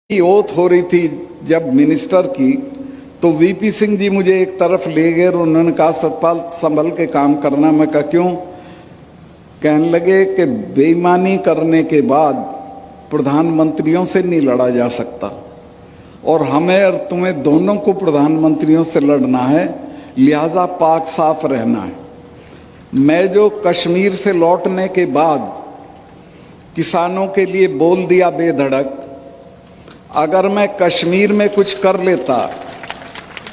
की ओथ हो रही थी जब मिनिस्टर की, तो वीपी सिंह जी मुझे एक तरफ ले गए और उन्होंने कहा सतपाल संभल के काम करना। मैं कहा क्यों? कहने लगे कि बेईमानी करने के बाद प्रधानमंत्रियों से नहीं लड़ा जा सकता और हमें और तुम्हें दोनों को प्रधानमंत्रियों से लड़ना है, लिहाजा पाक साफ रहना है। मैं जो कश्मीर से लौटने के बाद किसानों के लिए बोल दिया बेधड़क, अगर मैं कश्मीर में कुछ कर लेता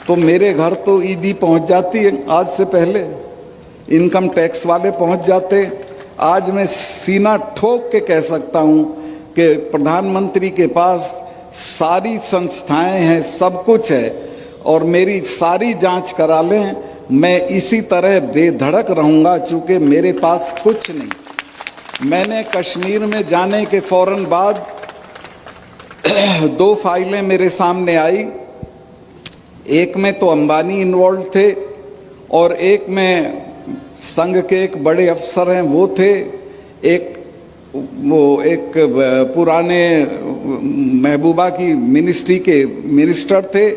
तो मेरे घर तो ईडी पहुंच जाती है, आज से पहले इनकम टैक्स वाले पहुंच जाते। आज मैं सीना ठोक के कह सकता हूं कि प्रधानमंत्री के पास सारी संस्थाएं हैं, सब कुछ है और मेरी सारी जांच करा लें, मैं इसी तरह बेधड़क रहूंगा चूंकि मेरे पास कुछ नहीं। मैंने कश्मीर में जाने के फौरन बाद 2 फाइलें मेरे सामने आई, एक में तो अंबानी इन्वॉल्व थे और एक में संघ के एक बड़े अफसर हैं वो थे, एक पुराने महबूबा की मिनिस्ट्री के मिनिस्टर थे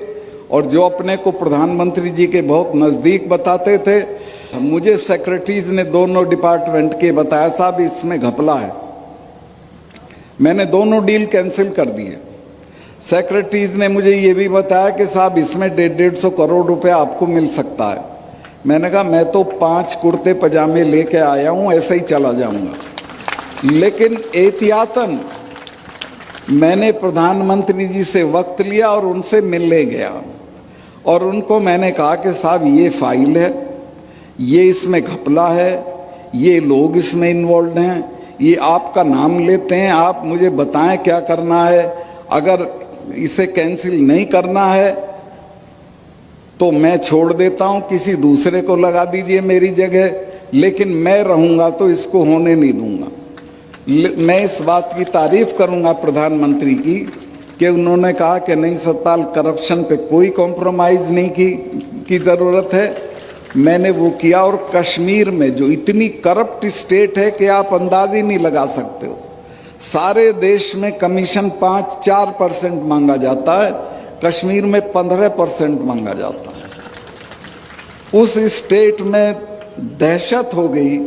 और जो अपने को प्रधानमंत्री जी के बहुत नज़दीक बताते थे। मुझे सेक्रेटरीज ने दोनों डिपार्टमेंट के बताया साहब इसमें घपला है। मैंने दोनों डील कैंसिल कर दिए। सेक्रेटरीज ने मुझे ये भी बताया कि साहब इसमें 150 करोड़ रुपए आपको मिल सकता है। मैंने कहा मैं तो 5 कुर्ते पजामे लेके आया हूं, ऐसे ही चला जाऊंगा। लेकिन एहतियातन मैंने प्रधानमंत्री जी से वक्त लिया और उनसे मिलने गया और उनको मैंने कहा कि साहब ये फाइल है, ये इसमें घपला है, ये लोग इसमें इन्वॉल्व हैं, ये आपका नाम लेते हैं, आप मुझे बताएं क्या करना है। अगर इसे कैंसिल नहीं करना है तो मैं छोड़ देता हूं, किसी दूसरे को लगा दीजिए मेरी जगह, लेकिन मैं रहूंगा तो इसको होने नहीं दूंगा। मैं इस बात की तारीफ करूंगा प्रधानमंत्री की कि उन्होंने कहा कि नहीं सतपाल, करप्शन पे कोई कॉम्प्रोमाइज नहीं की जरूरत है। मैंने वो किया और कश्मीर में जो इतनी करप्ट स्टेट है कि आप अंदाज ही नहीं लगा सकते हो। सारे देश में कमीशन 5-4% मांगा जाता है, कश्मीर में 15% मांगा जाता है। उस स्टेट में दहशत हो गई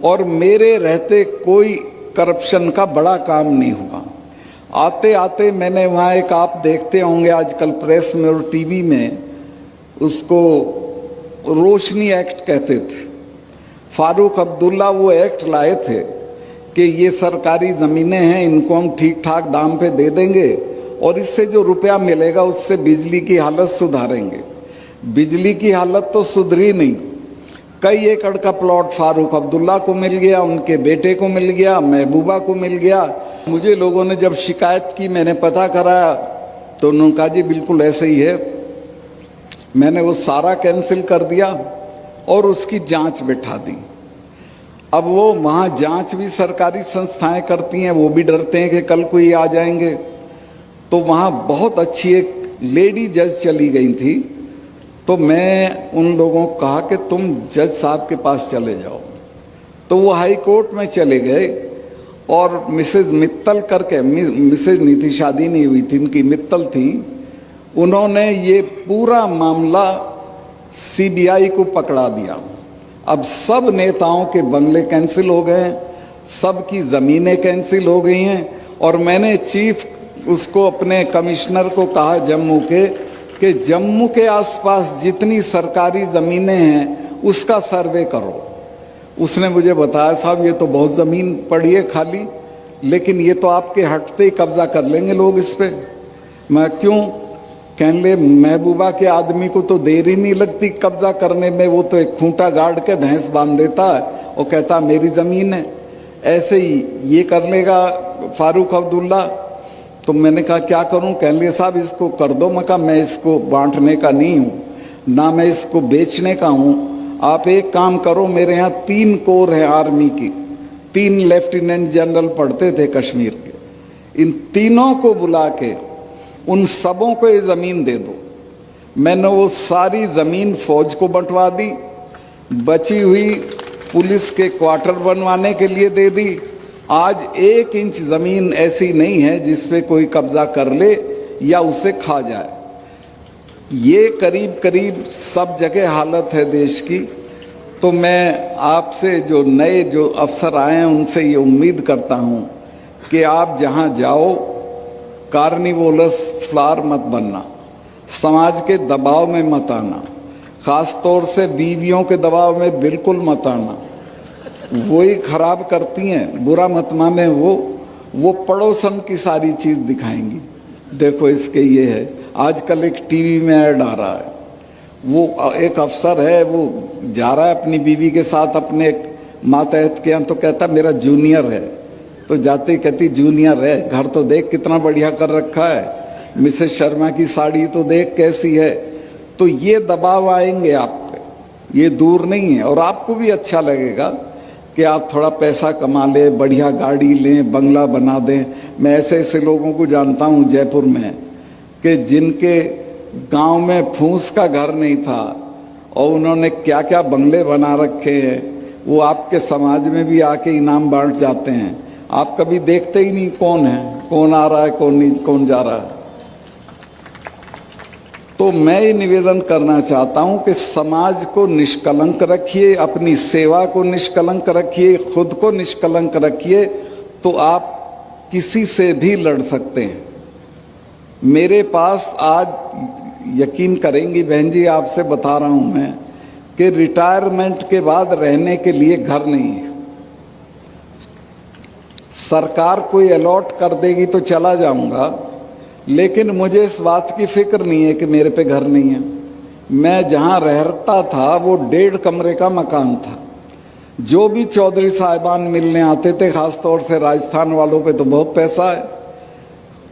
और मेरे रहते कोई करप्शन का बड़ा काम नहीं हुआ। आते आते मैंने वहाँ एक, आप देखते होंगे आजकल प्रेस में और टीवी में, उसको रोशनी एक्ट कहते थे। फारूक अब्दुल्ला वो एक्ट लाए थे कि ये सरकारी ज़मीनें हैं, इनको हम ठीक ठाक दाम पे दे देंगे और इससे जो रुपया मिलेगा उससे बिजली की हालत सुधारेंगे। बिजली की हालत तो सुधरी नहीं। कई एकड़ का प्लॉट फारूक अब्दुल्ला को मिल गया, उनके बेटे को मिल गया, महबूबा को मिल गया। मुझे लोगों ने जब शिकायत की, मैंने पता कराया तो उन्होंने कहा जी बिल्कुल ऐसे ही है। मैंने वो सारा कैंसिल कर दिया और उसकी जांच बिठा दी। अब वो वहाँ जांच भी सरकारी संस्थाएं करती हैं, वो भी डरते हैं कि कल कोई आ जाएंगे। तो वहाँ बहुत अच्छी एक लेडी जज चली गई थी, तो मैं उन लोगों को कहा कि तुम जज साहब के पास चले जाओ। तो वो हाई कोर्ट में चले गए और मिसेज मित्तल करके, मिसेज नहीं थी, शादी नहीं हुई थी, इनकी मित्तल थी, उन्होंने ये पूरा मामला सीबीआई को पकड़ा दिया। अब सब नेताओं के बंगले कैंसिल हो गए हैं, सबकी ज़मीनें कैंसिल हो गई हैं और मैंने चीफ उसको अपने कमिश्नर को कहा जम्मू के कि जम्मू के आसपास जितनी सरकारी ज़मीनें हैं उसका सर्वे करो। उसने मुझे बताया साहब ये तो बहुत ज़मीन पड़ी है खाली, लेकिन ये तो आपके हटते ही कब्जा कर लेंगे लोग इस पर। मैं क्यों? कहने ले महबूबा के आदमी को तो देर ही नहीं लगती कब्जा करने में, वो तो एक खूंटा गाड़ के भैंस बांध देता है और कहता मेरी ज़मीन है। ऐसे ही ये कर लेगा फारूक अब्दुल्ला। तो मैंने कहा क्या करूं? कहने लगे साहब इसको कर दो। मैं कहा मैं इसको बांटने का नहीं हूं, ना मैं इसको बेचने का हूं। आप एक काम करो, मेरे यहाँ 3 कोर हैं आर्मी की, 3 लेफ्टिनेंट जनरल पढ़ते थे कश्मीर के, इन तीनों को बुला के उन सबों को ये ज़मीन दे दो। मैंने वो सारी ज़मीन फौज को बंटवा दी, बची हुई पुलिस के क्वार्टर बनवाने के लिए दे दी। आज 1 इंच ज़मीन ऐसी नहीं है जिस पे कोई कब्जा कर ले। या उसे खा जाए। ये करीब करीब सब जगह हालत है देश की। तो मैं आपसे जो नए जो अफसर आए हैं उनसे ये उम्मीद करता हूँ कि आप जहाँ जाओ कार्निवोलस फ्लावर मत बनना, समाज के दबाव में मत आना, ख़ास तौर से बीवियों के दबाव में बिल्कुल मत आना। वही खराब करती हैं, बुरा मत माने। वो पड़ोसन की सारी चीज़ दिखाएंगी। देखो इसके ये है, आजकल एक टीवी में ऐड आ रहा है, वो एक अफसर है, वो जा रहा है अपनी बीवी के साथ अपने मातहत के यहाँ, तो कहता मेरा जूनियर है। तो जाते ही कहती जूनियर है, घर तो देख कितना बढ़िया कर रखा है, मिसेस शर्मा की साड़ी तो देख कैसी है। तो ये दबाव आएंगे आप पे, ये दूर नहीं है। और आपको भी अच्छा लगेगा कि आप थोड़ा पैसा कमा लें, बढ़िया गाड़ी लें, बंगला बना दें। मैं ऐसे ऐसे लोगों को जानता हूँ जयपुर में कि जिनके गांव में फूस का घर नहीं था और उन्होंने क्या क्या बंगले बना रखे हैं। वो आपके समाज में भी आके इनाम बांट जाते हैं। आप कभी देखते ही नहीं कौन है, कौन आ रहा है, कौन नहीं, कौन जा रहा है। तो मैं ये निवेदन करना चाहता हूं कि समाज को निष्कलंक रखिए, अपनी सेवा को निष्कलंक रखिए, खुद को निष्कलंक रखिए, तो आप किसी से भी लड़ सकते हैं। मेरे पास आज यकीन करेंगी बहन जी, आपसे बता रहा हूं मैं कि रिटायरमेंट के बाद रहने के लिए घर नहीं है। सरकार कोई अलॉट कर देगी तो चला जाऊंगा, लेकिन मुझे इस बात की फिक्र नहीं है कि मेरे पे घर नहीं है। मैं जहां रहता था वो 1.5 कमरे का मकान था। जो भी चौधरी साहिबान मिलने आते थे, खास तौर से राजस्थान वालों पे तो बहुत पैसा है,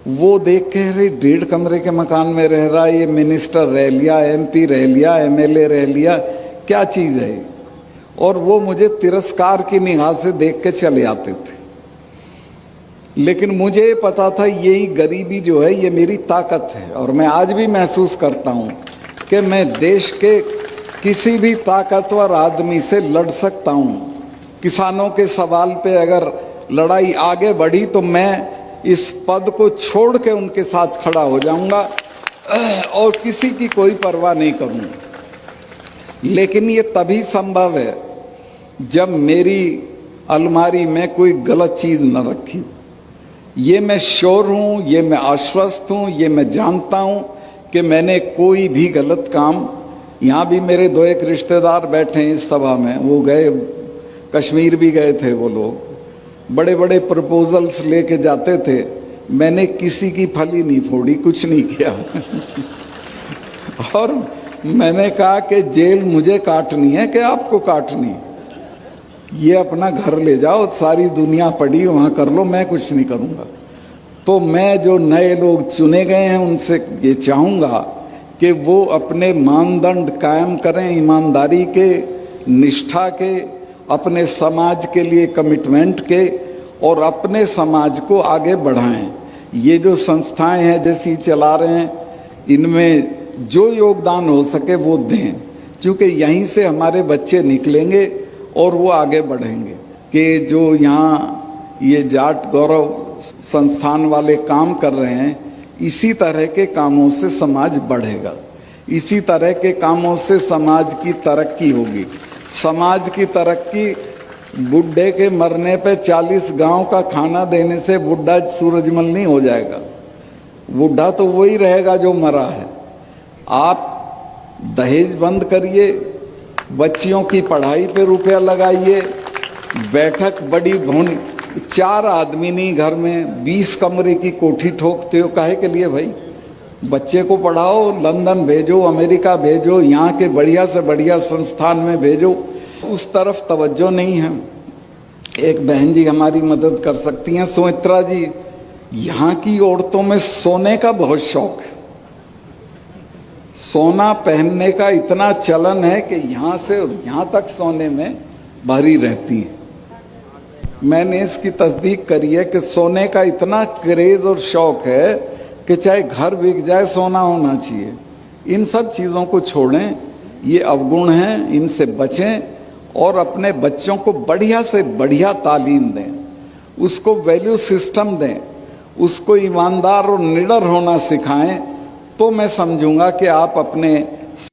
वो देख के अरे 1.5 कमरे के मकान में रह रहा है, ये मिनिस्टर रह लिया, MP रह लिया, MLA रह लिया, क्या चीज़ है। और वो मुझे तिरस्कार की निगाह से देख के चले आते थे। लेकिन मुझे पता था यही गरीबी जो है ये मेरी ताकत है। और मैं आज भी महसूस करता हूँ कि मैं देश के किसी भी ताकतवर आदमी से लड़ सकता हूँ। किसानों के सवाल पे अगर लड़ाई आगे बढ़ी तो मैं इस पद को छोड़ के उनके साथ खड़ा हो जाऊंगा और किसी की कोई परवाह नहीं करूँगा। लेकिन ये तभी संभव है जब मेरी अलमारी में कोई गलत चीज़ न रखी। ये मैं श्योर हूँ, ये मैं आश्वस्त हूँ, ये मैं जानता हूँ कि मैंने कोई भी गलत काम, यहाँ भी मेरे 2 एक रिश्तेदार बैठे हैं इस सभा में, वो गए कश्मीर भी गए थे, वो लोग बड़े बड़े प्रपोजल्स लेके जाते थे। मैंने किसी की फली नहीं फोड़ी, कुछ नहीं किया और मैंने कहा कि जेल मुझे काटनी है कि आपको काटनी, ये अपना घर ले जाओ, सारी दुनिया पड़ी वहाँ कर लो, मैं कुछ नहीं करूँगा। तो मैं जो नए लोग चुने गए हैं उनसे ये चाहूँगा कि वो अपने मानदंड कायम करें, ईमानदारी के, निष्ठा के, अपने समाज के लिए कमिटमेंट के, और अपने समाज को आगे बढ़ाएं। ये जो संस्थाएं हैं जैसी चला रहे हैं, इनमें जो योगदान हो सके वो दें, क्योंकि यहीं से हमारे बच्चे निकलेंगे और वो आगे बढ़ेंगे। कि जो यहाँ ये जाट गौरव संस्थान वाले काम कर रहे हैं, इसी तरह के कामों से समाज बढ़ेगा, इसी तरह के कामों से समाज की तरक्की होगी। समाज की तरक्की बुढ़े के मरने पे 40 गांव का खाना देने से बुढ़ा सूरजमल नहीं हो जाएगा। बुढ़ा तो वही रहेगा जो मरा है। आप दहेज बंद करिए, बच्चियों की पढ़ाई पे रुपया लगाइए, बैठक बड़ी होनी, 4 आदमी नहीं घर में 20 कमरे की कोठी ठोकते हो, काहे के लिए भाई? बच्चे को पढ़ाओ, लंदन भेजो, अमेरिका भेजो, यहाँ के बढ़िया से बढ़िया संस्थान में भेजो। उस तरफ तवज्जो नहीं है। एक बहन जी हमारी मदद कर सकती हैं, सुमित्रा जी। यहाँ की औरतों में सोने का बहुत शौक है, सोना पहनने का इतना चलन है कि यहाँ से यहाँ तक सोने में भरी रहती है। मैंने इसकी तस्दीक करी है कि सोने का इतना क्रेज और शौक है कि चाहे घर बिक जाए सोना होना चाहिए। इन सब चीज़ों को छोड़ें, ये अवगुण हैं, इनसे बचें और अपने बच्चों को बढ़िया से बढ़िया तालीम दें, उसको वैल्यू सिस्टम दें, उसको ईमानदार और निडर होना सिखाएं, तो मैं समझूंगा कि आप अपने